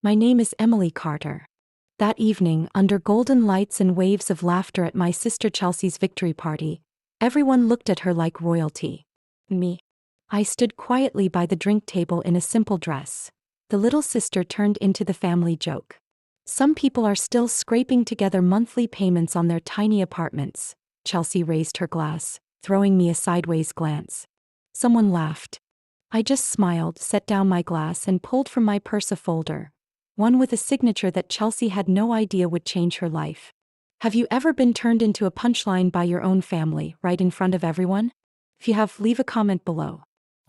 My name is Emily Carter. That evening, under golden lights and waves of laughter at my sister Chelsea's victory party, everyone looked at her like royalty. Me. I stood quietly by the drink table in a simple dress. The little sister turned into the family joke. Some people are still scraping together monthly payments on their tiny apartments. Chelsea raised her glass, throwing me a sideways glance. Someone laughed. I just smiled, set down my glass and pulled from my purse a folder. One with a signature that Chelsea had no idea would change her life. Have you ever been turned into a punchline by your own family, right in front of everyone? If you have, leave a comment below.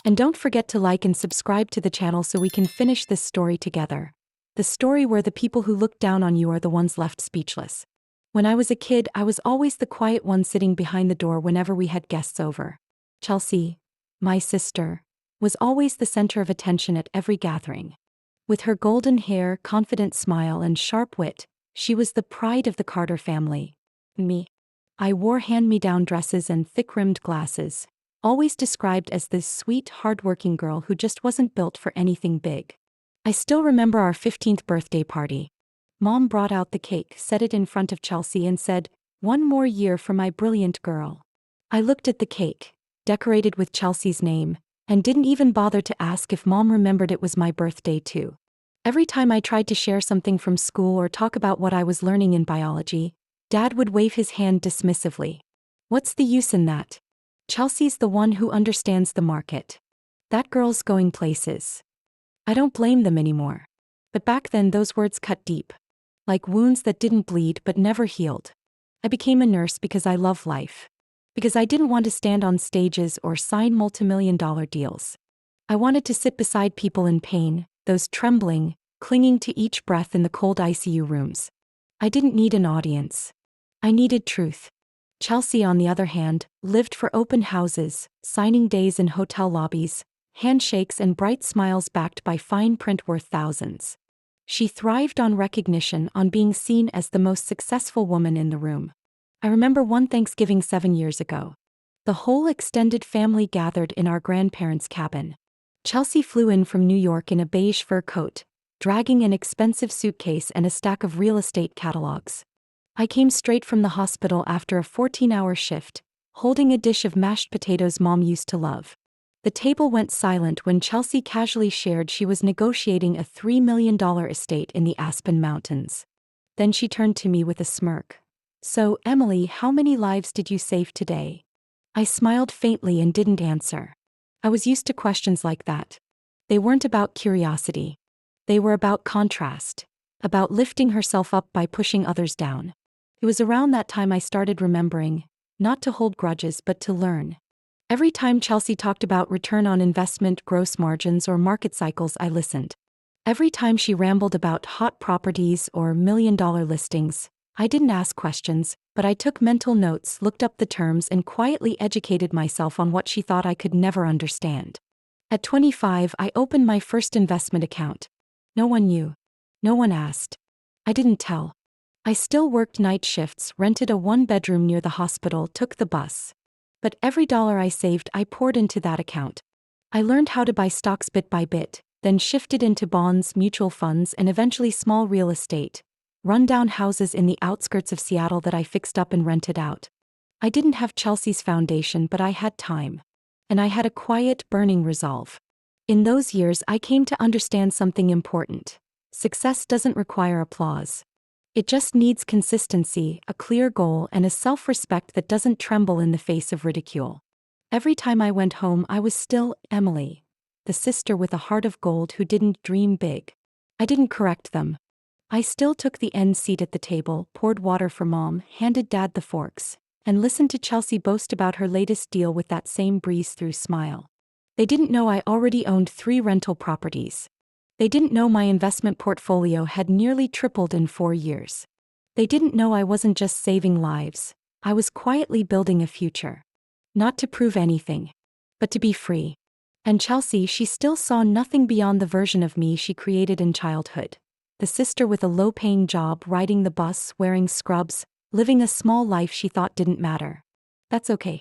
And don't forget to like and subscribe to the channel so we can finish this story together. The story where the people who look down on you are the ones left speechless. When I was a kid, I was always the quiet one sitting behind the door whenever we had guests over. Chelsea, my sister, was always the center of attention at every gathering. With her golden hair, confident smile, and sharp wit, she was the pride of the Carter family. Me. I wore hand-me-down dresses and thick-rimmed glasses, always described as this sweet, hard-working girl who just wasn't built for anything big. I still remember our 15th birthday party. Mom brought out the cake, set it in front of Chelsea and said, "One more year for my brilliant girl." I looked at the cake, decorated with Chelsea's name, and didn't even bother to ask if Mom remembered it was my birthday too. Every time I tried to share something from school or talk about what I was learning in biology, Dad would wave his hand dismissively. "What's the use in that? Chelsea's the one who understands the market. That girl's going places." I don't blame them anymore. But back then those words cut deep. Like wounds that didn't bleed but never healed. I became a nurse because I love life. Because I didn't want to stand on stages or sign multimillion-dollar deals. I wanted to sit beside people in pain, those trembling, clinging to each breath in the cold ICU rooms. I didn't need an audience. I needed truth. Chelsea, on the other hand, lived for open houses, signing days in hotel lobbies, handshakes and bright smiles backed by fine print worth thousands. She thrived on recognition, on being seen as the most successful woman in the room. I remember one Thanksgiving 7 years ago. The whole extended family gathered in our grandparents' cabin. Chelsea flew in from New York in a beige fur coat, dragging an expensive suitcase and a stack of real estate catalogs. I came straight from the hospital after a 14-hour shift, holding a dish of mashed potatoes Mom used to love. The table went silent when Chelsea casually shared she was negotiating a $3 million estate in the Aspen Mountains. Then she turned to me with a smirk. "So, Emily, how many lives did you save today?" I smiled faintly and didn't answer. I was used to questions like that. They weren't about curiosity. They were about contrast. About lifting herself up by pushing others down. It was around that time I started remembering, not to hold grudges but to learn. Every time Chelsea talked about return on investment, gross margins, or market cycles, I listened. Every time she rambled about hot properties or million-dollar listings, I didn't ask questions, but I took mental notes, looked up the terms, and quietly educated myself on what she thought I could never understand. At 25, I opened my first investment account. No one knew. No one asked. I didn't tell. I still worked night shifts, rented a one-bedroom near the hospital, took the bus. But every dollar I saved, I poured into that account. I learned how to buy stocks bit by bit, then shifted into bonds, mutual funds, and eventually small real estate. Run-down houses in the outskirts of Seattle that I fixed up and rented out. I didn't have Chelsea's foundation, but I had time. And I had a quiet, burning resolve. In those years, I came to understand something important. Success doesn't require applause. It just needs consistency, a clear goal, and a self-respect that doesn't tremble in the face of ridicule. Every time I went home, I was still Emily, the sister with a heart of gold who didn't dream big. I didn't correct them. I still took the end seat at the table, poured water for Mom, handed Dad the forks, and listened to Chelsea boast about her latest deal with that same breeze-through smile. They didn't know I already owned 3 rental properties. They didn't know my investment portfolio had nearly tripled in 4 years. They didn't know I wasn't just saving lives, I was quietly building a future. Not to prove anything, but to be free. And Chelsea, she still saw nothing beyond the version of me she created in childhood. The sister with a low-paying job, riding the bus, wearing scrubs, living a small life she thought didn't matter. That's okay.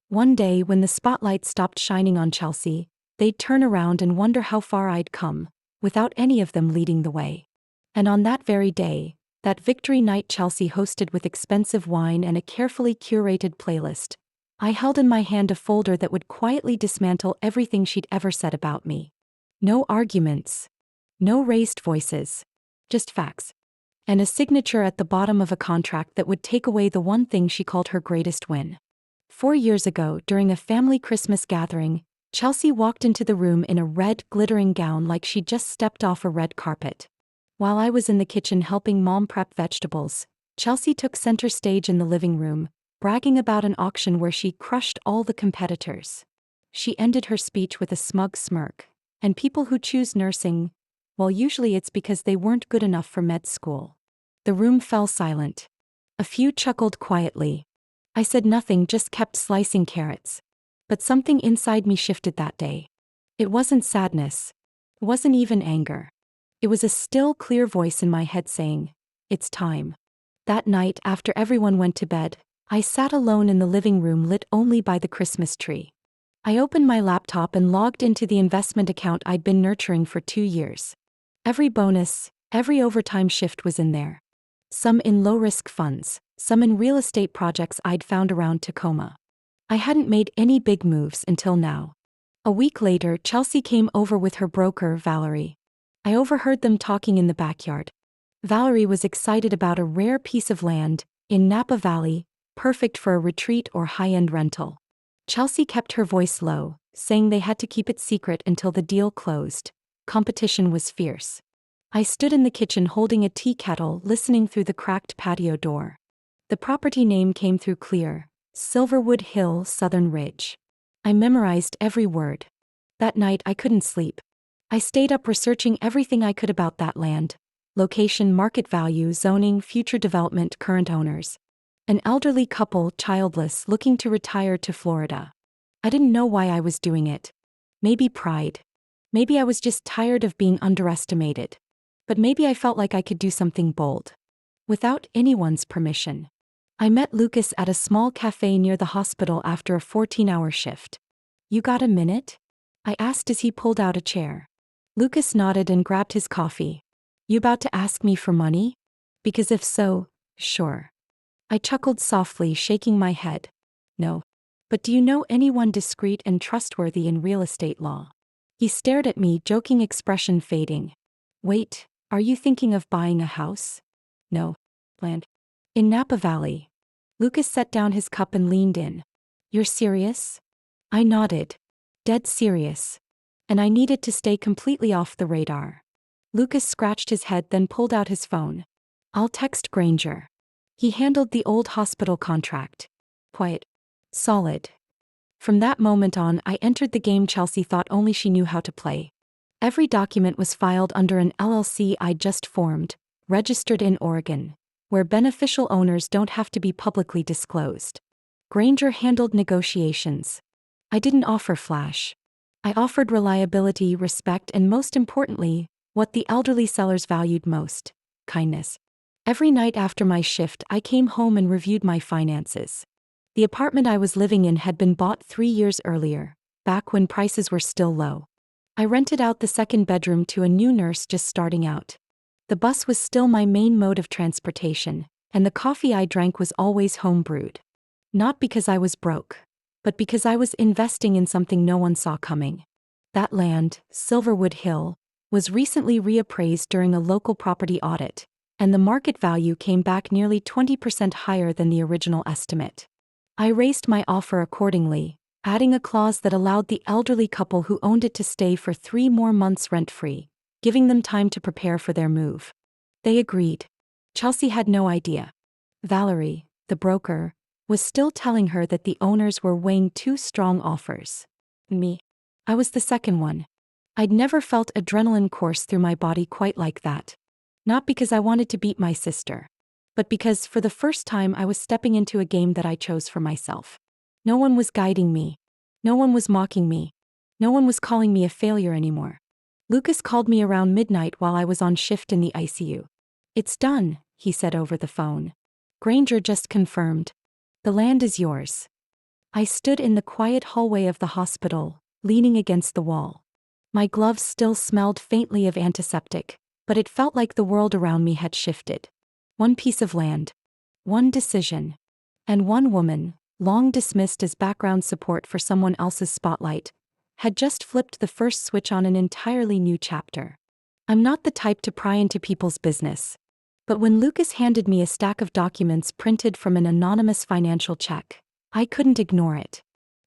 One day, when the spotlight stopped shining on Chelsea, they'd turn around and wonder how far I'd come, without any of them leading the way. And on that very day, that victory night Chelsea hosted with expensive wine and a carefully curated playlist, I held in my hand a folder that would quietly dismantle everything she'd ever said about me. No arguments. No raised voices. Just facts. And a signature at the bottom of a contract that would take away the one thing she called her greatest win. 4 years ago, during a family Christmas gathering, Chelsea walked into the room in a red, glittering gown like she'd just stepped off a red carpet. While I was in the kitchen helping Mom prep vegetables, Chelsea took center stage in the living room, bragging about an auction where she crushed all the competitors. She ended her speech with a smug smirk. And people who choose nursing, well, usually it's because they weren't good enough for med school. The room fell silent. A few chuckled quietly. I said nothing, just kept slicing carrots. But something inside me shifted that day. It wasn't sadness. It wasn't even anger. It was a still, clear voice in my head saying, "It's time." That night, after everyone went to bed, I sat alone in the living room lit only by the Christmas tree. I opened my laptop and logged into the investment account I'd been nurturing for 2 years. Every bonus, every overtime shift was in there. Some in low-risk funds, some in real estate projects I'd found around Tacoma. I hadn't made any big moves until now. A week later, Chelsea came over with her broker, Valerie. I overheard them talking in the backyard. Valerie was excited about a rare piece of land in Napa Valley, perfect for a retreat or high-end rental. Chelsea kept her voice low, saying they had to keep it secret until the deal closed. Competition was fierce. I stood in the kitchen holding a tea kettle, listening through the cracked patio door. The property name came through clear: Silverwood Hill, Southern Ridge. I memorized every word. That night I couldn't sleep. I stayed up researching everything I could about that land: location, market value, zoning, future development, current owners. An elderly couple, childless, looking to retire to Florida. I didn't know why I was doing it. Maybe pride. Maybe I was just tired of being underestimated. But maybe I felt like I could do something bold. Without anyone's permission. I met Lucas at a small cafe near the hospital after a 14-hour shift. "You got a minute?" I asked as he pulled out a chair. Lucas nodded and grabbed his coffee. "You about to ask me for money? Because if so, sure." I chuckled softly, shaking my head. "No. But do you know anyone discreet and trustworthy in real estate law?" He stared at me, joking expression fading. "Wait, are you thinking of buying a house?" "No. Land. In Napa Valley." Lucas set down his cup and leaned in. "You're serious?" I nodded. Dead serious. And I needed to stay completely off the radar. Lucas scratched his head, then pulled out his phone. "I'll text Granger." He handled the old hospital contract. Quiet. Solid. From that moment on, I entered the game Chelsea thought only she knew how to play. Every document was filed under an LLC I'd just formed, registered in Oregon, where beneficial owners don't have to be publicly disclosed. Granger handled negotiations. I didn't offer flash. I offered reliability, respect, and most importantly, what the elderly sellers valued most: kindness. Every night after my shift, I came home and reviewed my finances. The apartment I was living in had been bought 3 years earlier, back when prices were still low. I rented out the second bedroom to a new nurse just starting out. The bus was still my main mode of transportation, and the coffee I drank was always home brewed. Not because I was broke, but because I was investing in something no one saw coming. That land, Silverwood Hill, was recently reappraised during a local property audit, and the market value came back nearly 20% higher than the original estimate. I raised my offer accordingly, adding a clause that allowed the elderly couple who owned it to stay for 3 more months rent-free, giving them time to prepare for their move. They agreed. Chelsea had no idea. Valerie, the broker, was still telling her that the owners were weighing 2 strong offers. Me. I was the second one. I'd never felt adrenaline course through my body quite like that. Not because I wanted to beat my sister, but because for the first time I was stepping into a game that I chose for myself. No one was guiding me. No one was mocking me. No one was calling me a failure anymore. Lucas called me around midnight while I was on shift in the ICU. "It's done," he said over the phone. "Granger just confirmed. The land is yours." I stood in the quiet hallway of the hospital, leaning against the wall. My gloves still smelled faintly of antiseptic, but it felt like the world around me had shifted. One piece of land, one decision, and one woman, long dismissed as background support for someone else's spotlight, had just flipped the first switch on an entirely new chapter. I'm not the type to pry into people's business. But when Lucas handed me a stack of documents printed from an anonymous financial check, I couldn't ignore it.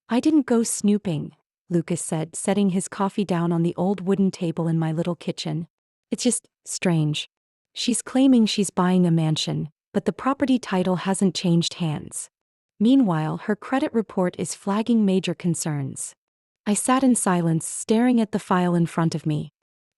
"I didn't go snooping," Lucas said, setting his coffee down on the old wooden table in my little kitchen. "It's just strange. She's claiming she's buying a mansion, but the property title hasn't changed hands. Meanwhile, her credit report is flagging major concerns." I sat in silence, staring at the file in front of me.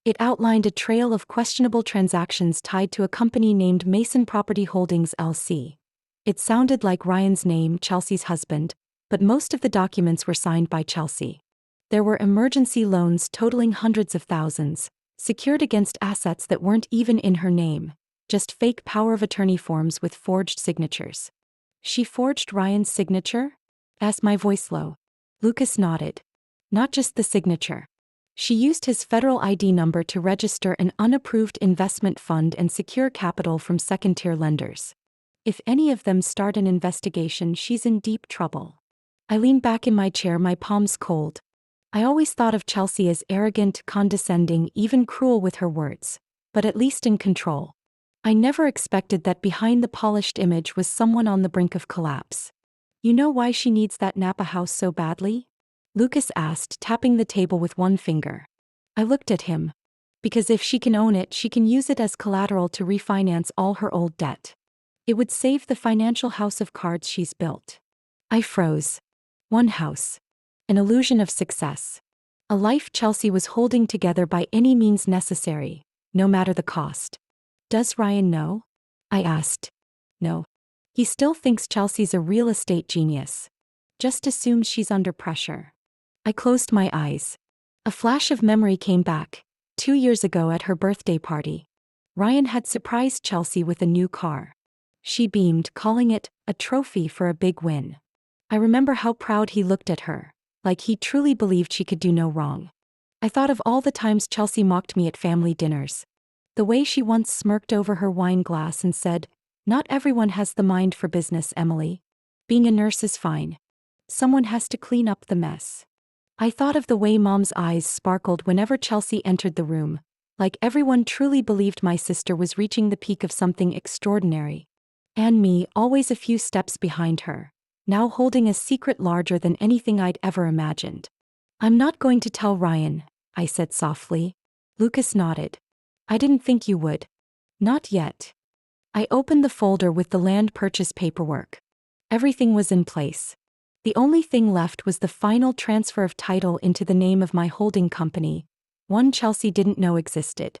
It outlined a trail of questionable transactions tied to a company named Mason Property Holdings LC. It sounded like Ryan's name, Chelsea's husband, but most of the documents were signed by Chelsea. There were emergency loans totaling hundreds of thousands, secured against assets that weren't even in her name, just fake power of attorney forms with forged signatures. "She forged Ryan's signature?" asked my voice low. Lucas nodded. "Not just the signature. She used his federal ID number to register an unapproved investment fund and secure capital from second-tier lenders. If any of them start an investigation, she's in deep trouble." I leaned back in my chair, my palms cold. I always thought of Chelsea as arrogant, condescending, even cruel with her words, but at least in control. I never expected that behind the polished image was someone on the brink of collapse. "You know why she needs that Napa house so badly?" Lucas asked, tapping the table with one finger. I looked at him. "Because if she can own it, she can use it as collateral to refinance all her old debt. It would save the financial house of cards she's built." I froze. One house. An illusion of success. A life Chelsea was holding together by any means necessary, no matter the cost. "Does Ryan know?" I asked. "No. He still thinks Chelsea's a real estate genius. Just assumes she's under pressure." I closed my eyes. A flash of memory came back. 2 years ago at her birthday party, Ryan had surprised Chelsea with a new car. She beamed, calling it a trophy for a big win. I remember how proud he looked at her, like he truly believed she could do no wrong. I thought of all the times Chelsea mocked me at family dinners. The way she once smirked over her wine glass and said, "Not everyone has the mind for business, Emily. Being a nurse is fine. Someone has to clean up the mess." I thought of the way Mom's eyes sparkled whenever Chelsea entered the room, like everyone truly believed my sister was reaching the peak of something extraordinary. And me, always a few steps behind her, now holding a secret larger than anything I'd ever imagined. "I'm not going to tell Ryan," I said softly. Lucas nodded. "I didn't think you would." "Not yet." I opened the folder with the land purchase paperwork. Everything was in place. The only thing left was the final transfer of title into the name of my holding company, one Chelsea didn't know existed.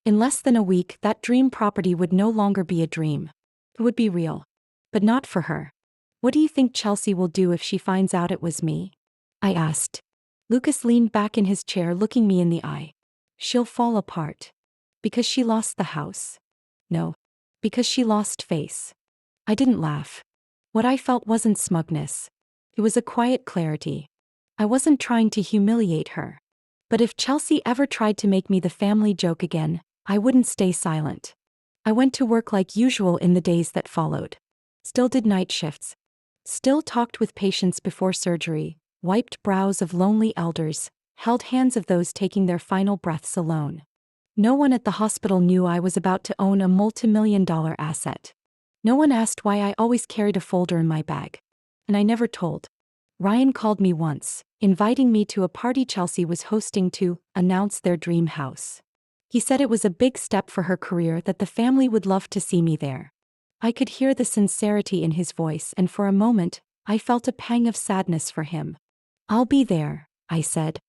In less than a week, that dream property would no longer be a dream. It would be real. But not for her. "What do you think Chelsea will do if she finds out it was me?" I asked. Lucas leaned back in his chair, looking me in the eye. "She'll fall apart." "Because she lost the house?" "No. Because she lost face." I didn't laugh. What I felt wasn't smugness. It was a quiet clarity. I wasn't trying to humiliate her. But if Chelsea ever tried to make me the family joke again, I wouldn't stay silent. I went to work like usual in the days that followed. Still did night shifts. Still talked with patients before surgery, wiped brows of lonely elders, held hands of those taking their final breaths alone. No one at the hospital knew I was about to own a multi-million-dollar asset. No one asked why I always carried a folder in my bag. And I never told. Ryan called me once, inviting me to a party Chelsea was hosting to announce their dream house. He said it was a big step for her career, that the family would love to see me there. I could hear the sincerity in his voice, and for a moment, I felt a pang of sadness for him. "I'll be there," I said.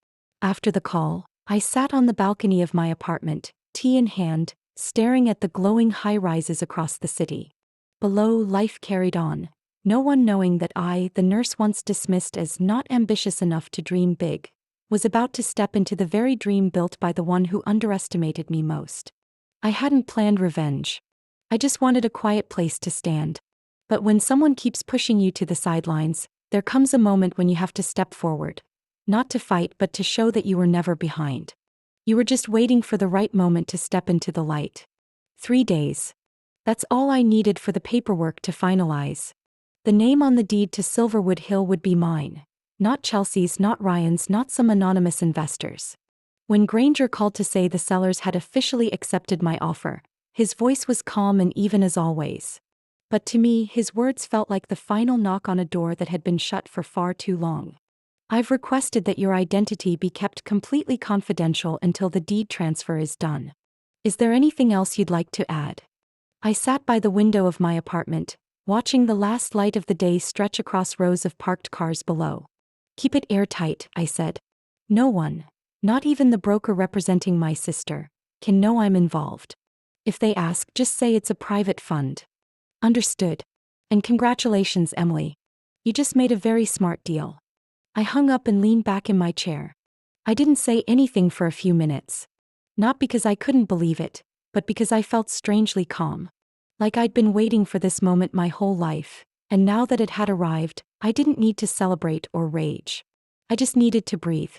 After the call, I sat on the balcony of my apartment, tea in hand, staring at the glowing high-rises across the city. Below, life carried on. No one knowing that I, the nurse once dismissed as not ambitious enough to dream big, was about to step into the very dream built by the one who underestimated me most. I hadn't planned revenge. I just wanted a quiet place to stand. But when someone keeps pushing you to the sidelines, there comes a moment when you have to step forward. Not to fight, but to show that you were never behind. You were just waiting for the right moment to step into the light. 3 days. That's all I needed for the paperwork to finalize. The name on the deed to Silverwood Hill would be mine. Not Chelsea's, not Ryan's, not some anonymous investor's. When Granger called to say the sellers had officially accepted my offer, his voice was calm and even as always. But to me, his words felt like the final knock on a door that had been shut for far too long. I've requested that your identity be kept completely confidential until the deed transfer is done. Is there anything else you'd like to add? I sat by the window of my apartment, watching the last light of the day stretch across rows of parked cars below. Keep it airtight, I said. No one, not even the broker representing my sister, can know I'm involved. If they ask, just say it's a private fund. Understood. And congratulations, Emily. You just made a very smart deal. I hung up and leaned back in my chair. I didn't say anything for a few minutes. Not because I couldn't believe it, but because I felt strangely calm. Like I'd been waiting for this moment my whole life, and now that it had arrived, I didn't need to celebrate or rage. I just needed to breathe.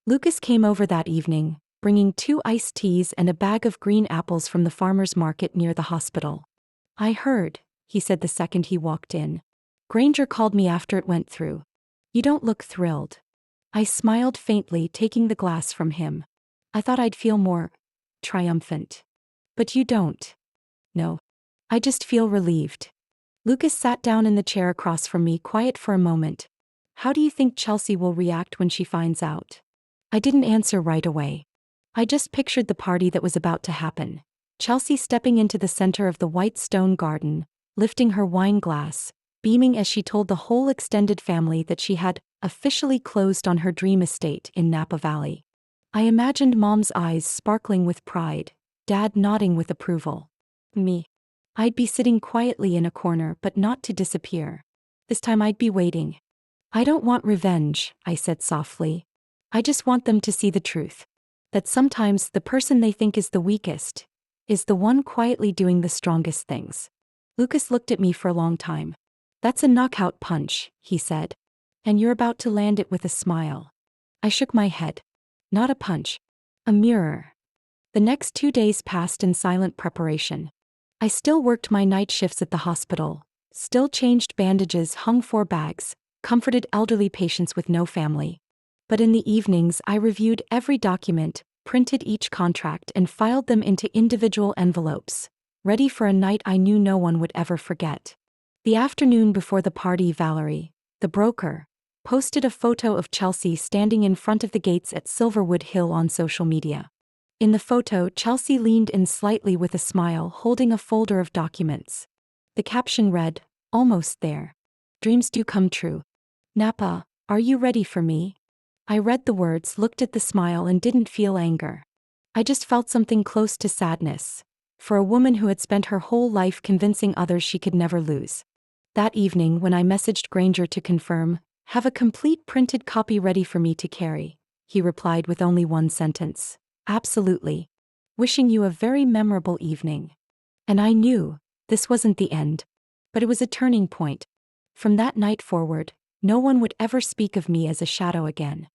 Lucas came over that evening, bringing 2 iced teas and a bag of green apples from the farmer's market near the hospital. I heard, he said the second he walked in. Granger called me after it went through. You don't look thrilled. I smiled faintly, taking the glass from him. I thought I'd feel more triumphant. But you don't. No. I just feel relieved. Lucas sat down in the chair across from me, quiet for a moment. How do you think Chelsea will react when she finds out? I didn't answer right away. I just pictured the party that was about to happen. Chelsea stepping into the center of the white stone garden, lifting her wine glass, beaming as she told the whole extended family that she had officially closed on her dream estate in Napa Valley. I imagined Mom's eyes sparkling with pride, Dad nodding with approval. Me. I'd be sitting quietly in a corner, but not to disappear. This time I'd be waiting. I don't want revenge, I said softly. I just want them to see the truth. That sometimes the person they think is the weakest is the one quietly doing the strongest things. Lucas looked at me for a long time. That's a knockout punch, he said. And you're about to land it with a smile. I shook my head. Not a punch. A mirror. The next 2 days passed in silent preparation. I still worked my night shifts at the hospital, still changed bandages, hung 4 bags, comforted elderly patients with no family. But in the evenings I reviewed every document, printed each contract and filed them into individual envelopes, ready for a night I knew no one would ever forget. The afternoon before the party, Valerie, the broker, posted a photo of Chelsea standing in front of the gates at Silverwood Hill on social media. In the photo, Chelsea leaned in slightly with a smile, holding a folder of documents. The caption read, "Almost there. Dreams do come true. Napa, are you ready for me?" I read the words, looked at the smile and didn't feel anger. I just felt something close to sadness. For a woman who had spent her whole life convincing others she could never lose. That evening when I messaged Granger to confirm, "Have a complete printed copy ready for me to carry," he replied with only one sentence. "Absolutely. Wishing you a very memorable evening." And I knew, this wasn't the end. But it was a turning point. From that night forward, no one would ever speak of me as a shadow again.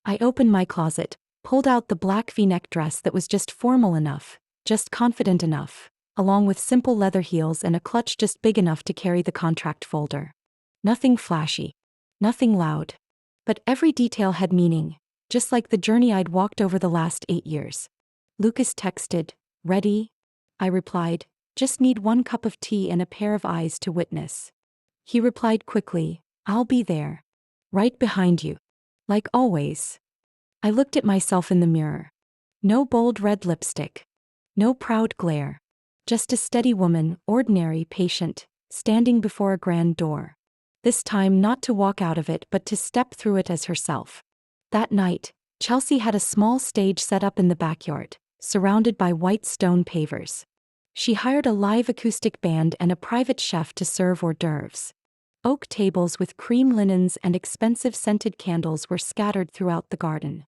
I opened my closet, pulled out the black V-neck dress that was just formal enough, just confident enough, along with simple leather heels and a clutch just big enough to carry the contract folder. Nothing flashy. Nothing loud. But every detail had meaning, just like the journey I'd walked over the last 8 years. Lucas texted, "Ready?" I replied, "Just need 1 cup of tea and a pair of eyes to witness." He replied quickly, "I'll be there. Right behind you." Like always. I looked at myself in the mirror. No bold red lipstick. No proud glare. Just a steady woman, ordinary, patient, standing before a grand door. This time not to walk out of it but to step through it as herself. That night, Chelsea had a small stage set up in the backyard, surrounded by white stone pavers. She hired a live acoustic band and a private chef to serve hors d'oeuvres. Oak tables with cream linens and expensive scented candles were scattered throughout the garden.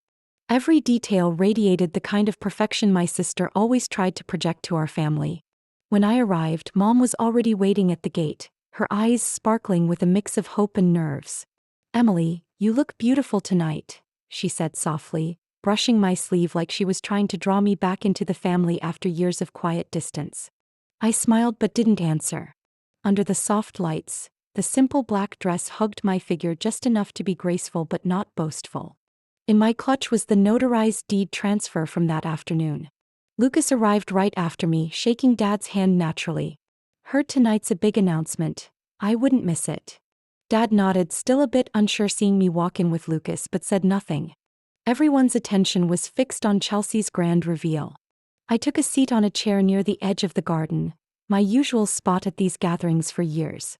Every detail radiated the kind of perfection my sister always tried to project to our family. When I arrived, Mom was already waiting at the gate, her eyes sparkling with a mix of hope and nerves. "Emily, you look beautiful tonight," she said softly, brushing my sleeve like she was trying to draw me back into the family after years of quiet distance. I smiled but didn't answer. Under the soft lights, the simple black dress hugged my figure just enough to be graceful but not boastful. In my clutch was the notarized deed transfer from that afternoon. Lucas arrived right after me, shaking Dad's hand naturally. Heard tonight's a big announcement. I wouldn't miss it. Dad nodded, still a bit unsure seeing me walk in with Lucas, but said nothing. Everyone's attention was fixed on Chelsea's grand reveal. I took a seat on a chair near the edge of the garden, my usual spot at these gatherings for years.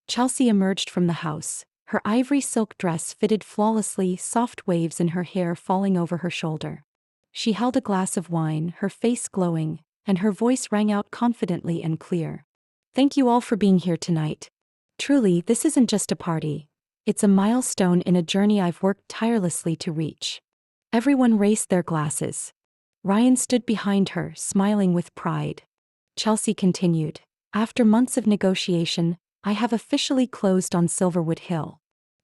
Chelsea emerged from the house, her ivory silk dress fitted flawlessly, soft waves in her hair falling over her shoulder. She held a glass of wine, her face glowing, and her voice rang out confidently and clear. Thank you all for being here tonight. Truly, this isn't just a party. It's a milestone in a journey I've worked tirelessly to reach. Everyone raised their glasses. Ryan stood behind her, smiling with pride. Chelsea continued, after months of negotiation, I have officially closed on Silverwood Hill.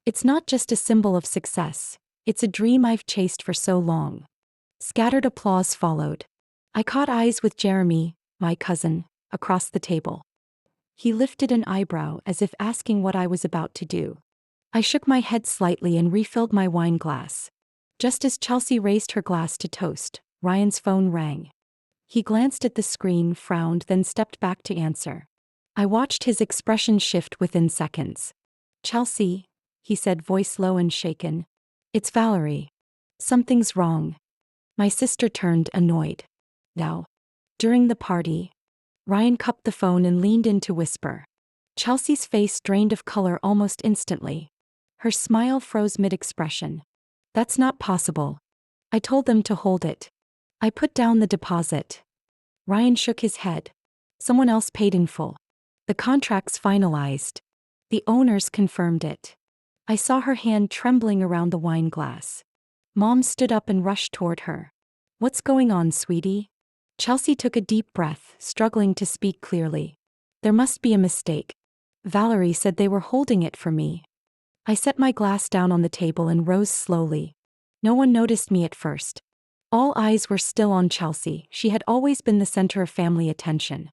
It's not just a symbol of success, it's a dream I've chased for so long. Scattered applause followed. I caught eyes with Jeremy, my cousin, across the table. He lifted an eyebrow as if asking what I was about to do. I shook my head slightly and refilled my wine glass. Just as Chelsea raised her glass to toast, Ryan's phone rang. He glanced at the screen, frowned, then stepped back to answer. I watched his expression shift within seconds. Chelsea, he said, voice low and shaken. It's Valerie. Something's wrong. My sister turned, annoyed. Now. During the party, Ryan cupped the phone and leaned in to whisper. Chelsea's face drained of color almost instantly. Her smile froze mid-expression. That's not possible. I told them to hold it. I put down the deposit. Ryan shook his head. Someone else paid in full. The contract's finalized. The owners confirmed it. I saw her hand trembling around the wine glass. Mom stood up and rushed toward her. What's going on, sweetie? Chelsea took a deep breath, struggling to speak clearly. There must be a mistake. Valerie said they were holding it for me. I set my glass down on the table and rose slowly. No one noticed me at first. All eyes were still on Chelsea. She had always been the center of family attention.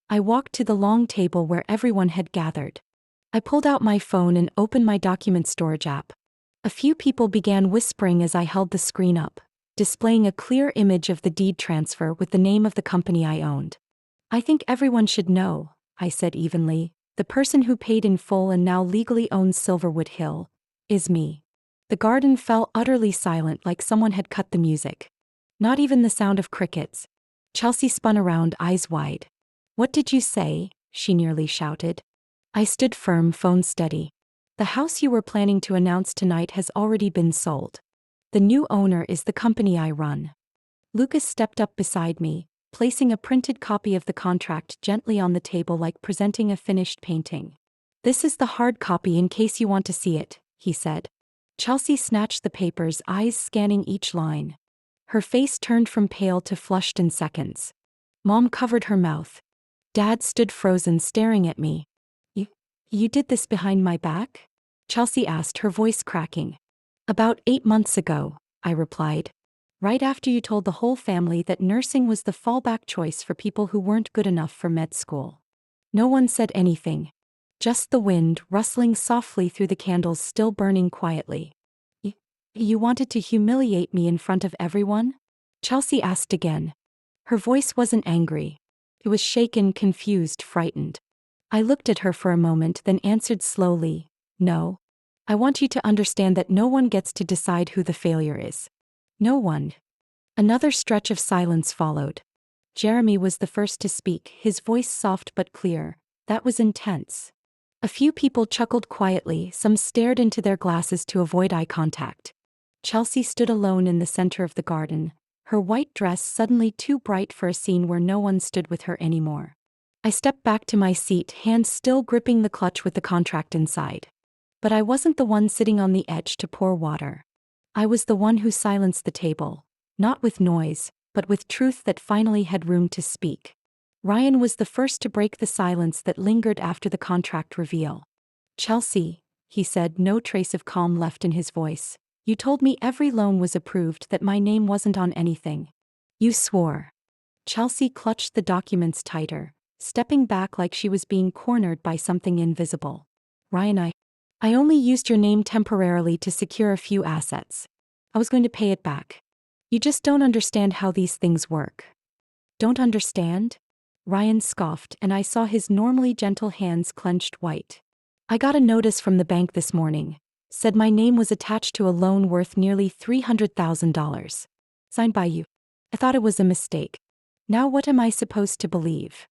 I walked to the long table where everyone had gathered. I pulled out my phone and opened my document storage app. A few people began whispering as I held the screen up, displaying a clear image of the deed transfer with the name of the company I owned. I think everyone should know, I said evenly, the person who paid in full and now legally owns Silverwood Hill is me. The garden fell utterly silent, like someone had cut the music. Not even the sound of crickets. Chelsea spun around, eyes wide. What did you say? She nearly shouted. I stood firm, phone steady. The house you were planning to announce tonight has already been sold. The new owner is the company I run. Lucas stepped up beside me, placing a printed copy of the contract gently on the table like presenting a finished painting. This is the hard copy in case you want to see it, he said. Chelsea snatched the papers, eyes scanning each line. Her face turned from pale to flushed in seconds. Mom covered her mouth. Dad stood frozen, staring at me. You did this behind my back? Chelsea asked, her voice cracking. About 8 months ago, I replied. Right after you told the whole family that nursing was the fallback choice for people who weren't good enough for med school. No one said anything. Just the wind rustling softly through the candles still burning quietly. You wanted to humiliate me in front of everyone? Chelsea asked again. Her voice wasn't angry. It was shaken, confused, frightened. I looked at her for a moment, then answered slowly, no. I want you to understand that no one gets to decide who the failure is. No one. Another stretch of silence followed. Jeremy was the first to speak, his voice soft but clear. That was intense. A few people chuckled quietly, some stared into their glasses to avoid eye contact. Chelsea stood alone in the center of the garden, her white dress suddenly too bright for a scene where no one stood with her anymore. I stepped back to my seat, hands still gripping the clutch with the contract inside. But I wasn't the one sitting on the edge to pour water. I was the one who silenced the table, not with noise, but with truth that finally had room to speak. Ryan was the first to break the silence that lingered after the contract reveal. Chelsea, he said, no trace of calm left in his voice. You told me every loan was approved, that my name wasn't on anything. You swore. Chelsea clutched the documents tighter, stepping back like she was being cornered by something invisible. Ryan, I only used your name temporarily to secure a few assets. I was going to pay it back. You just don't understand how these things work. Don't understand? Ryan scoffed, and I saw his normally gentle hands clenched white. I got a notice from the bank this morning. Said my name was attached to a loan worth nearly $300,000. Signed by you. I thought it was a mistake. Now what am I supposed to believe?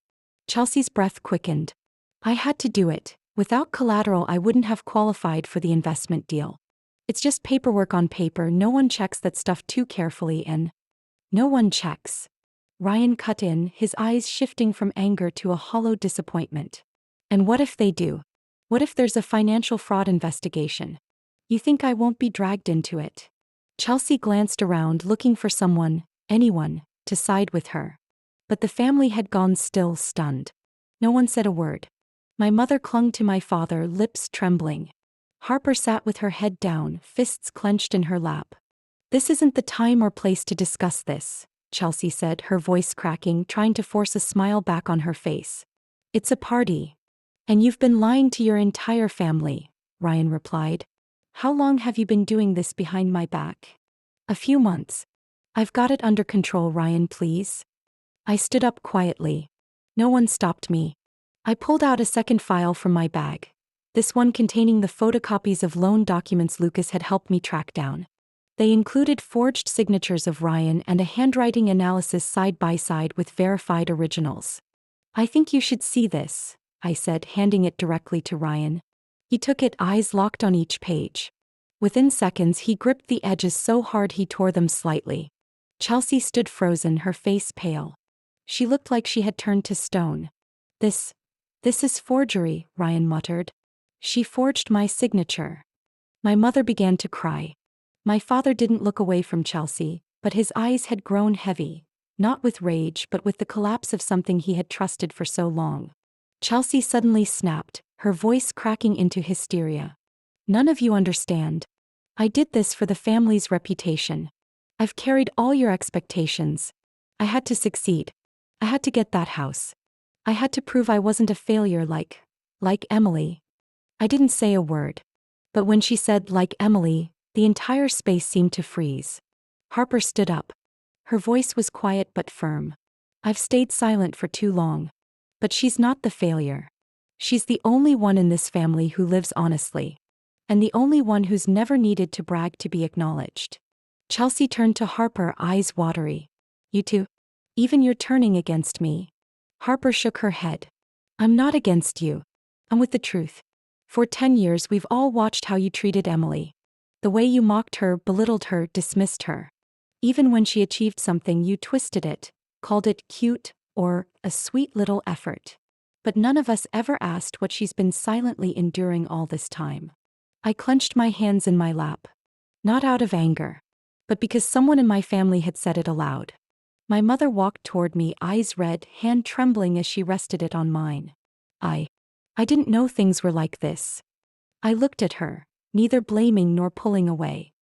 Chelsea's breath quickened. I had to do it. Without collateral, I wouldn't have qualified for the investment deal. It's just paperwork on paper. No one checks that stuff too carefully, and no one checks. Ryan cut in, his eyes shifting from anger to a hollow disappointment. And what if they do? What if there's a financial fraud investigation? You think I won't be dragged into it? Chelsea glanced around, looking for someone, anyone, to side with her. But the family had gone still, stunned. No one said a word. My mother clung to my father, lips trembling. Harper sat with her head down, fists clenched in her lap. This isn't the time or place to discuss this, Chelsea said, her voice cracking, trying to force a smile back on her face. It's a party. And you've been lying to your entire family, Ryan replied. How long have you been doing this behind my back? A few months. I've got it under control, Ryan, please. I stood up quietly. No one stopped me. I pulled out a second file from my bag. This one containing the photocopies of loan documents Lucas had helped me track down. They included forged signatures of Ryan and a handwriting analysis side by side with verified originals. I think you should see this, I said, handing it directly to Ryan. He took it, eyes locked on each page. Within seconds, he gripped the edges so hard he tore them slightly. Chelsea stood frozen, her face pale. She looked like she had turned to stone. This is forgery, Ryan muttered. She forged my signature. My mother began to cry. My father didn't look away from Chelsea, but his eyes had grown heavy, not with rage but with the collapse of something he had trusted for so long. Chelsea suddenly snapped, her voice cracking into hysteria. None of you understand. I did this for the family's reputation. I've carried all your expectations. I had to succeed. I had to get that house. I had to prove I wasn't a failure like Emily. I didn't say a word. But when she said like Emily, the entire space seemed to freeze. Harper stood up. Her voice was quiet but firm. I've stayed silent for too long. But she's not the failure. She's the only one in this family who lives honestly. And the only one who's never needed to brag to be acknowledged. Chelsea turned to Harper, eyes watery. You two? Even you're turning against me? Harper shook her head. I'm not against you. I'm with the truth. For 10 years we've all watched how you treated Emily. The way you mocked her, belittled her, dismissed her. Even when she achieved something, you twisted it, called it cute, or a sweet little effort. But none of us ever asked what she's been silently enduring all this time. I clenched my hands in my lap. Not out of anger, but because someone in my family had said it aloud. My mother walked toward me, eyes red, hand trembling as she rested it on mine. I didn't know things were like this. I looked at her, neither blaming nor pulling away.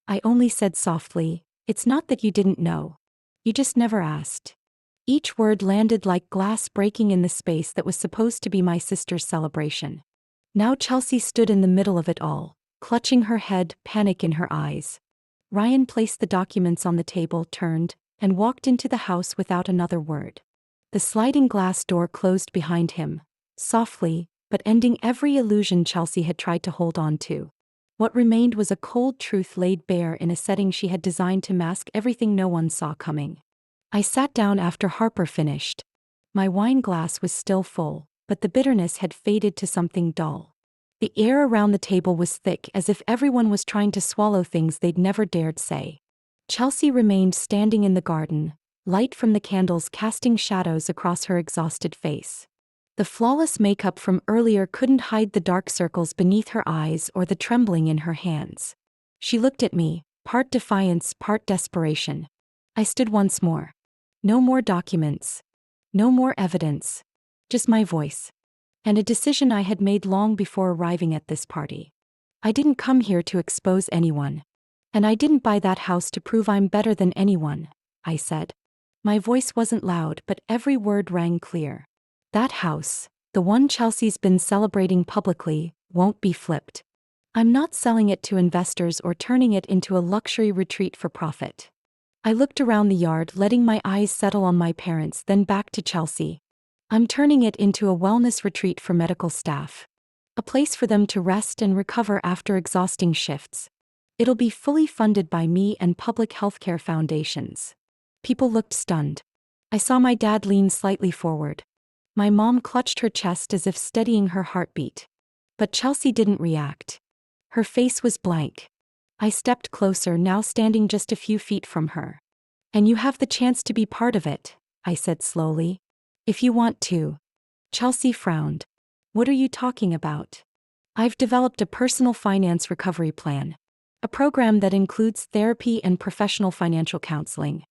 I only said softly, it's not that you didn't know. You just never asked. Each word landed like glass breaking in the space that was supposed to be my sister's celebration. Now Chelsea stood in the middle of it all, clutching her head, panic in her eyes. Ryan placed the documents on the table, turned, and walked into the house without another word. The sliding glass door closed behind him, softly, but ending every illusion Chelsea had tried to hold on to. What remained was a cold truth laid bare in a setting she had designed to mask everything no one saw coming. I sat down after Harper finished. My wine glass was still full, but the bitterness had faded to something dull. The air around the table was thick, as if everyone was trying to swallow things they'd never dared say. Chelsea remained standing in the garden, light from the candles casting shadows across her exhausted face. The flawless makeup from earlier couldn't hide the dark circles beneath her eyes or the trembling in her hands. She looked at me, part defiance, part desperation. I stood once more. No more documents. No more evidence. Just my voice. And a decision I had made long before arriving at this party. I didn't come here to expose anyone. And I didn't buy that house to prove I'm better than anyone, I said. My voice wasn't loud, but every word rang clear. That house, the one Chelsea's been celebrating publicly, won't be flipped. I'm not selling it to investors or turning it into a luxury retreat for profit. I looked around the yard, letting my eyes settle on my parents, then back to Chelsea. I'm turning it into a wellness retreat for medical staff. A place for them to rest and recover after exhausting shifts. It'll be fully funded by me and public healthcare foundations. People looked stunned. I saw my dad lean slightly forward. My mom clutched her chest as if steadying her heartbeat. But Chelsea didn't react. Her face was blank. I stepped closer, now standing just a few feet from her. And you have the chance to be part of it, I said slowly. If you want to. Chelsea frowned. What are you talking about? I've developed a personal finance recovery plan. A program that includes therapy and professional financial counseling.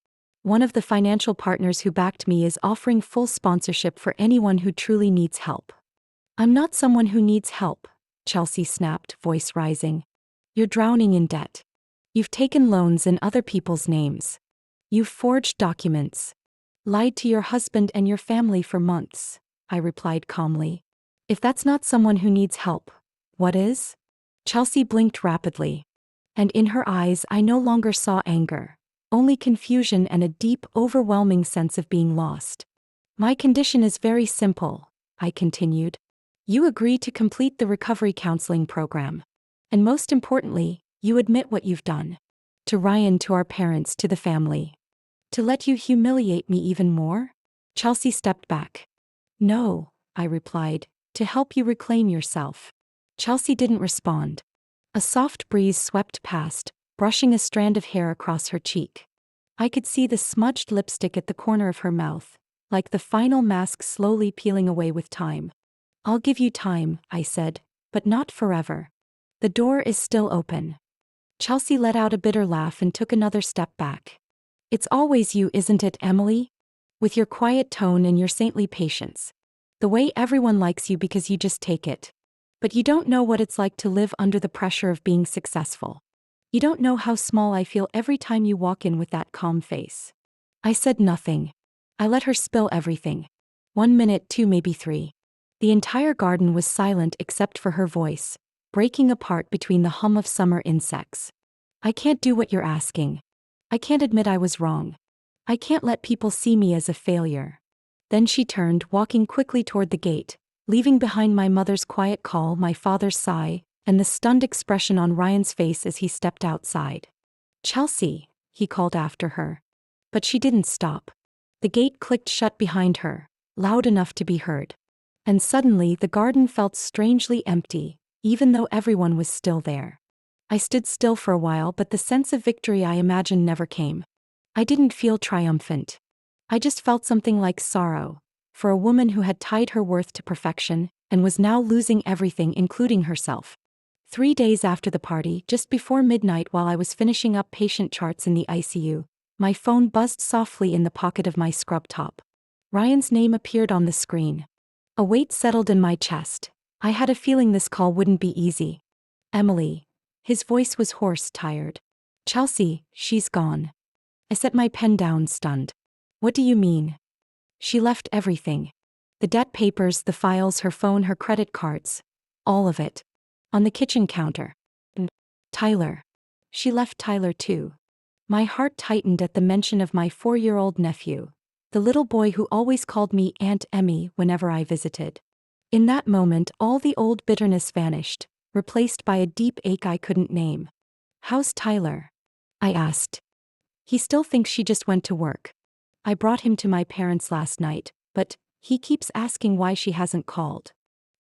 One of the financial partners who backed me is offering full sponsorship for anyone who truly needs help. I'm not someone who needs help, Chelsea snapped, voice rising. You're drowning in debt. You've taken loans in other people's names. You've forged documents. Lied to your husband and your family for months, I replied calmly. If that's not someone who needs help, what is? Chelsea blinked rapidly. And in her eyes I no longer saw anger, only confusion and a deep, overwhelming sense of being lost. My condition is very simple, I continued. You agree to complete the recovery counseling program. And most importantly, you admit what you've done. To Ryan, to our parents, to the family. To let you humiliate me even more? Chelsea stepped back. No, I replied, to help you reclaim yourself. Chelsea didn't respond. A soft breeze swept past, brushing a strand of hair across her cheek. I could see the smudged lipstick at the corner of her mouth, like the final mask slowly peeling away with time. I'll give you time, I said, but not forever. The door is still open. Chelsea let out a bitter laugh and took another step back. It's always you, isn't it, Emily? With your quiet tone and your saintly patience. The way everyone likes you because you just take it. But you don't know what it's like to live under the pressure of being successful. You don't know how small I feel every time you walk in with that calm face. I said nothing. I let her spill everything. 1 minute, 2, maybe 3. The entire garden was silent except for her voice, breaking apart between the hum of summer insects. I can't do what you're asking. I can't admit I was wrong. I can't let people see me as a failure. Then she turned, walking quickly toward the gate, leaving behind my mother's quiet call, my father's sigh, and the stunned expression on Ryan's face as he stepped outside. Chelsea, he called after her. But she didn't stop. The gate clicked shut behind her, loud enough to be heard. And suddenly the garden felt strangely empty, even though everyone was still there. I stood still for a while, but the sense of victory I imagined never came. I didn't feel triumphant. I just felt something like sorrow, for a woman who had tied her worth to perfection, and was now losing everything, including herself. 3 days after the party, just before midnight while I was finishing up patient charts in the ICU, my phone buzzed softly in the pocket of my scrub top. Ryan's name appeared on the screen. A weight settled in my chest. I had a feeling this call wouldn't be easy. Emily. His voice was hoarse, tired. Chelsea, she's gone. I set my pen down, stunned. What do you mean? She left everything. The debt papers, the files, her phone, her credit cards. All of it. On the kitchen counter. And Tyler. She left Tyler too. My heart tightened at the mention of my 4-year-old nephew, the little boy who always called me Aunt Emmy whenever I visited. In that moment, all the old bitterness vanished, replaced by a deep ache I couldn't name. How's Tyler? I asked. He still thinks she just went to work. I brought him to my parents last night, but he keeps asking why she hasn't called.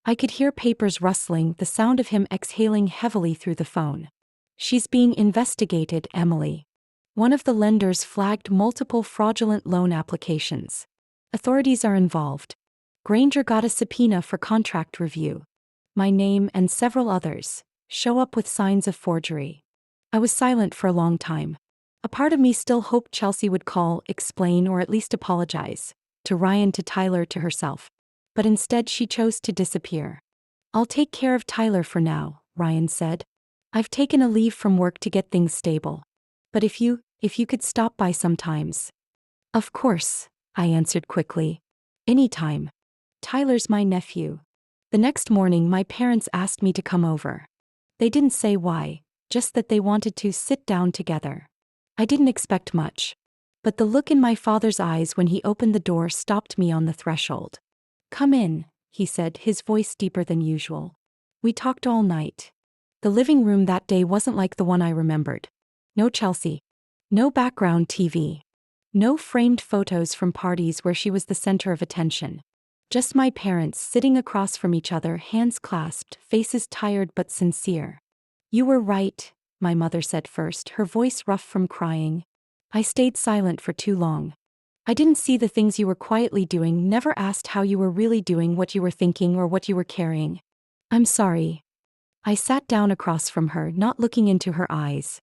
I could hear papers rustling, the sound of him exhaling heavily through the phone. She's being investigated, Emily. One of the lenders flagged multiple fraudulent loan applications. Authorities are involved. Granger got a subpoena for contract review. My name and several others show up with signs of forgery. I was silent for a long time. A part of me still hoped Chelsea would call, explain, or at least apologize. To Ryan, to Tyler, to herself. But instead she chose to disappear. I'll take care of Tyler for now, Ryan said. I've taken a leave from work to get things stable. But if you could stop by sometimes. Of course, I answered quickly. Anytime. Tyler's my nephew. The next morning my parents asked me to come over. They didn't say why, just that they wanted to sit down together. I didn't expect much. But the look in my father's eyes when he opened the door stopped me on the threshold. Come in, he said, his voice deeper than usual. We talked all night. The living room that day wasn't like the one I remembered. No Chelsea. No background TV. No framed photos from parties where she was the center of attention. Just my parents sitting across from each other, hands clasped, faces tired but sincere. You were right, my mother said first, her voice rough from crying. I stayed silent for too long. I didn't see the things you were quietly doing, never asked how you were really doing, what you were thinking or what you were carrying. I'm sorry. I sat down across from her, not looking into her eyes.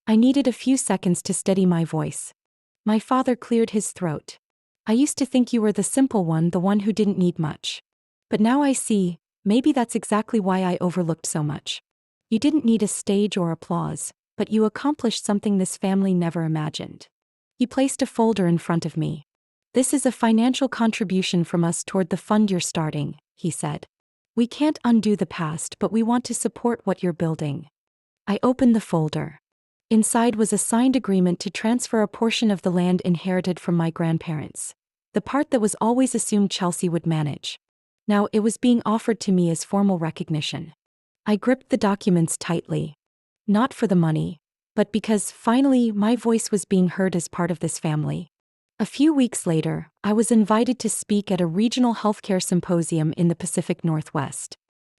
I needed a few seconds to steady my voice. My father cleared his throat. I used to think you were the simple one, the one who didn't need much. But now I see, maybe that's exactly why I overlooked so much. You didn't need a stage or applause, but you accomplished something this family never imagined. He placed a folder in front of me. This is a financial contribution from us toward the fund you're starting, he said. We can't undo the past, but we want to support what you're building. I opened the folder. Inside was a signed agreement to transfer a portion of the land inherited from my grandparents. The part that was always assumed Chelsea would manage. Now it was being offered to me as formal recognition. I gripped the documents tightly. Not for the money, but because, finally, my voice was being heard as part of this family. A few weeks later, I was invited to speak at a regional healthcare symposium in the Pacific Northwest.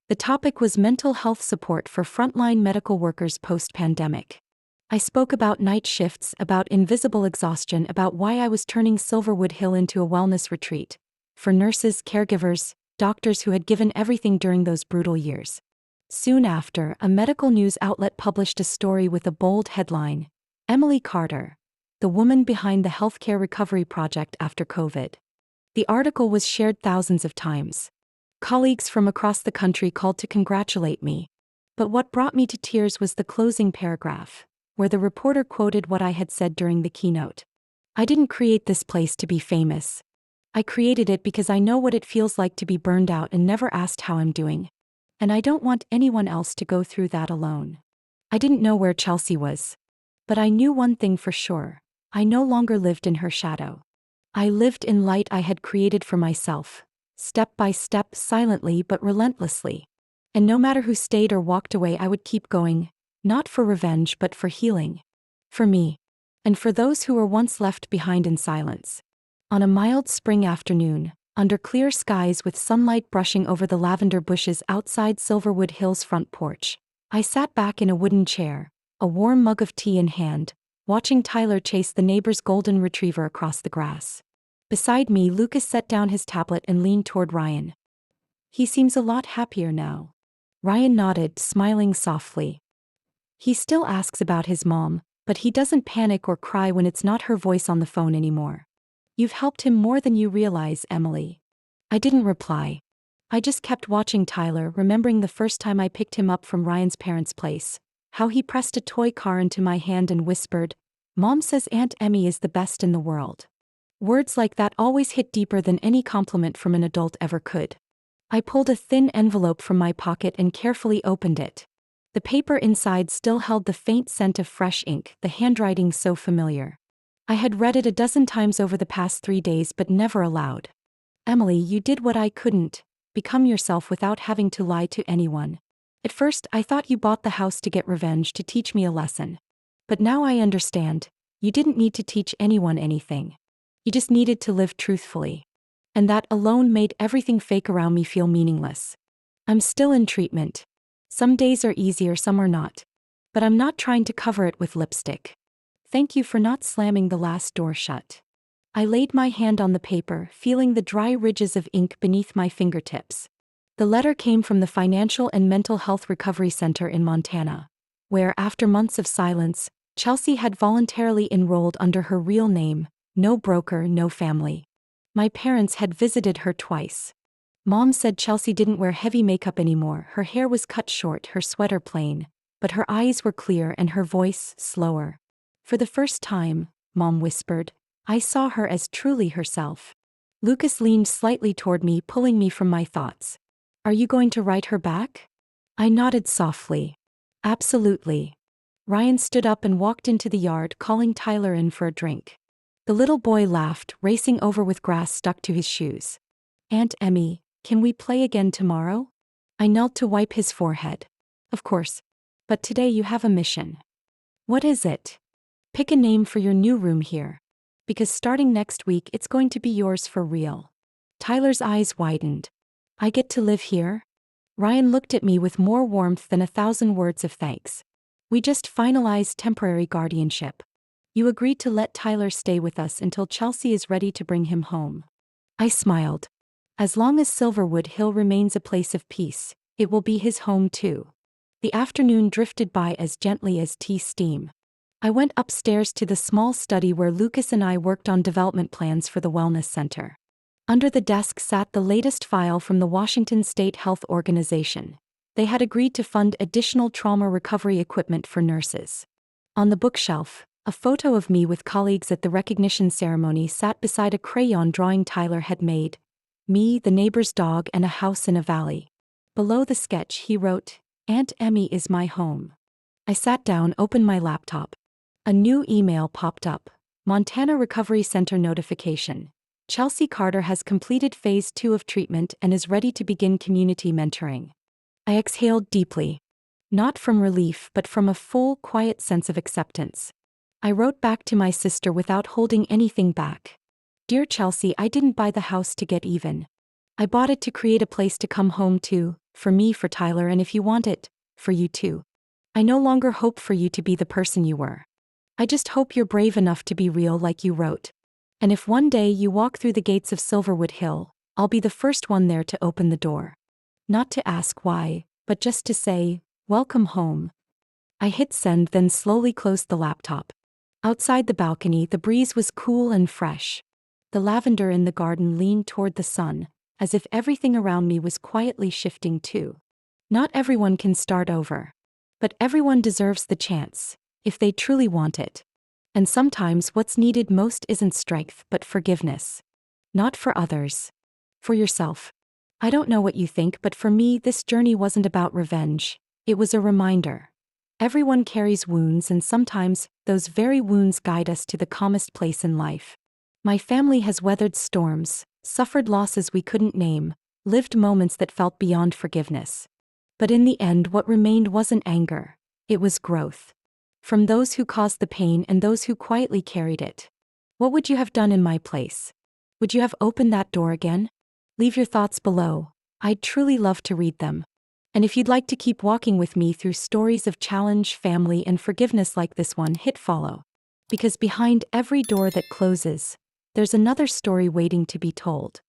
The topic was mental health support for frontline medical workers post-pandemic. I spoke about night shifts, about invisible exhaustion, about why I was turning Silverwood Hill into a wellness retreat for nurses, caregivers, doctors who had given everything during those brutal years. Soon after, a medical news outlet published a story with a bold headline, Emily Carter, the woman behind the healthcare recovery project after COVID. The article was shared thousands of times. Colleagues from across the country called to congratulate me. But what brought me to tears was the closing paragraph, where the reporter quoted what I had said during the keynote. I didn't create this place to be famous. I created it because I know what it feels like to be burned out and never asked how I'm doing. And I don't want anyone else to go through that alone. I didn't know where Chelsea was. But I knew one thing for sure. I no longer lived in her shadow. I lived in light I had created for myself, step by step, silently but relentlessly. And no matter who stayed or walked away, I would keep going, not for revenge but for healing. For me. And for those who were once left behind in silence. On a mild spring afternoon, under clear skies with sunlight brushing over the lavender bushes outside Silverwood Hill's front porch, I sat back in a wooden chair, a warm mug of tea in hand, watching Tyler chase the neighbor's golden retriever across the grass. Beside me, Lucas set down his tablet and leaned toward Ryan. He seems a lot happier now. Ryan nodded, smiling softly. He still asks about his mom, but he doesn't panic or cry when it's not her voice on the phone anymore. You've helped him more than you realize, Emily. I didn't reply. I just kept watching Tyler, remembering the first time I picked him up from Ryan's parents' place, how he pressed a toy car into my hand and whispered, "Mom says Aunt Emmy is the best in the world." Words like that always hit deeper than any compliment from an adult ever could. I pulled a thin envelope from my pocket and carefully opened it. The paper inside still held the faint scent of fresh ink, the handwriting so familiar. I had read it a dozen times over the past 3 days but never aloud. Emily, you did what I couldn't, become yourself without having to lie to anyone. At first I thought you bought the house to get revenge, to teach me a lesson. But now I understand, you didn't need to teach anyone anything. You just needed to live truthfully. And that alone made everything fake around me feel meaningless. I'm still in treatment. Some days are easier, some are not. But I'm not trying to cover it with lipstick. Thank you for not slamming the last door shut. I laid my hand on the paper, feeling the dry ridges of ink beneath my fingertips. The letter came from the Financial and Mental Health Recovery Center in Montana, where, after months of silence, Chelsea had voluntarily enrolled under her real name, no broker, no family. My parents had visited her twice. Mom said Chelsea didn't wear heavy makeup anymore, her hair was cut short, her sweater plain, but her eyes were clear and her voice slower. For the first time, Mom whispered, I saw her as truly herself. Lucas leaned slightly toward me, pulling me from my thoughts. Are you going to write her back? I nodded softly. Absolutely. Ryan stood up and walked into the yard, calling Tyler in for a drink. The little boy laughed, racing over with grass stuck to his shoes. Aunt Emmy, can we play again tomorrow? I knelt to wipe his forehead. Of course. But today you have a mission. What is it? Pick a name for your new room here. Because starting next week it's going to be yours for real. Tyler's eyes widened. I get to live here? Ryan looked at me with more warmth than 1,000 words of thanks. We just finalized temporary guardianship. You agreed to let Tyler stay with us until Chelsea is ready to bring him home. I smiled. As long as Silverwood Hill remains a place of peace, it will be his home too. The afternoon drifted by as gently as tea steam. I went upstairs to the small study where Lucas and I worked on development plans for the wellness center. Under the desk sat the latest file from the Washington State Health Organization. They had agreed to fund additional trauma recovery equipment for nurses. On the bookshelf, a photo of me with colleagues at the recognition ceremony sat beside a crayon drawing Tyler had made. Me, the neighbor's dog, and a house in a valley. Below the sketch he wrote, Aunt Emmy is my home. I sat down, opened my laptop. A new email popped up. Montana Recovery Center notification. Chelsea Carter has completed phase 2 of treatment and is ready to begin community mentoring. I exhaled deeply. Not from relief, but from a full, quiet sense of acceptance. I wrote back to my sister without holding anything back. Dear Chelsea, I didn't buy the house to get even. I bought it to create a place to come home to, for me, for Tyler, and if you want it, for you too. I no longer hope for you to be the person you were. I just hope you're brave enough to be real like you wrote. And if one day you walk through the gates of Silverwood Hill, I'll be the first one there to open the door. Not to ask why, but just to say, welcome home. I hit send, then slowly closed the laptop. Outside the balcony, the breeze was cool and fresh. The lavender in the garden leaned toward the sun, as if everything around me was quietly shifting too. Not everyone can start over. But everyone deserves the chance, if they truly want it. And sometimes what's needed most isn't strength but forgiveness. Not for others. For yourself. I don't know what you think, but for me this journey wasn't about revenge. It was a reminder. Everyone carries wounds, and sometimes those very wounds guide us to the calmest place in life. My family has weathered storms, suffered losses we couldn't name, lived moments that felt beyond forgiveness. But in the end what remained wasn't anger. It was growth. From those who caused the pain and those who quietly carried it. What would you have done in my place? Would you have opened that door again? Leave your thoughts below. I'd truly love to read them. And if you'd like to keep walking with me through stories of challenge, family, and forgiveness like this one, hit follow. Because behind every door that closes, there's another story waiting to be told.